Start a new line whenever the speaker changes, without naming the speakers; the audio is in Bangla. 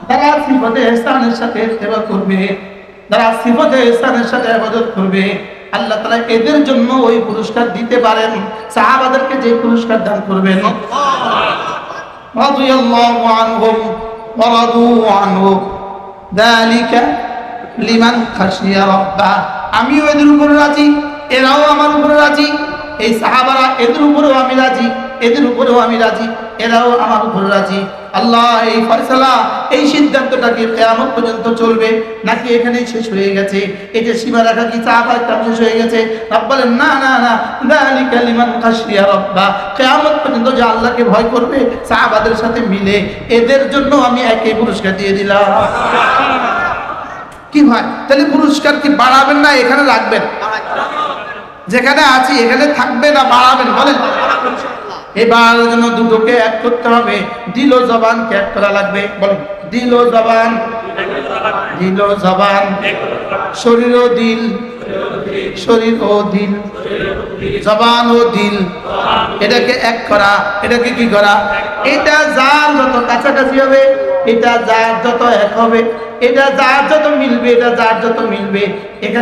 যারা সিফাতে ইহসানের সাথে সেবা করবে, যারা সিফাতে ইহসানের সাথে ইবাদত করবে, আল্লাহ তাআলা এদের জন্য ওই পুরস্কার দিতে পারেন সাহাবাদেরকে যে পুরস্কার দান করবেন। রাদিয়াল্লাহু আনহুম ওয়া রাদু আনহু যালিকা লিমান খাশিয়া রাব্বা। আমিও এদের উপরে রাজি, এরাও আমার উপরে রাজি। এই সাহাবারা এদের উপরেও আমি রাজি, এদের উপরেও আমি রাজি, এরাও আমার উপরে রাজি। আল্লাহ এই ফয়সালা, এই সিদ্ধান্তটাকে কিয়ামত পর্যন্ত চলবে নাকি এখানেই শেষ হয়ে গেছে? এটা সীমা রাখা কি সাহাবায়ে কেরাম শেষ হয়ে গেছে? রব বলেন না না না, যালিকা লিমান খাশিয়া রাব্বা। কিয়ামত পর্যন্ত যে আল্লাহকে ভয় করবে সাহাবাদের সাথে মিলে, এদের জন্য আমি একই পুরস্কার দিয়ে দিলাম। কি ভাই, তাহলে পুরস্কার কি বাড়াবেন না এখানে রাখবেন? যেখানে আছি এখানে থাকবে না বাড়াবেন? বলেন। এবার যেন দুটোকে এক করতে হবে, দিল ও জবানকে এক করা লাগবে। বলেন, দিল ও জবান, দিল ও জবান, শরীর ও দিল, শরীর ও দিল, জবান ও দিল, এটাকে এক করা। এটাকে কি করা? এটা যার যত কাছাকাছি হবে, এটা যার যত এক হবে, এটা যার যত মিলবে, এটা যার যত মিলবে, এখানে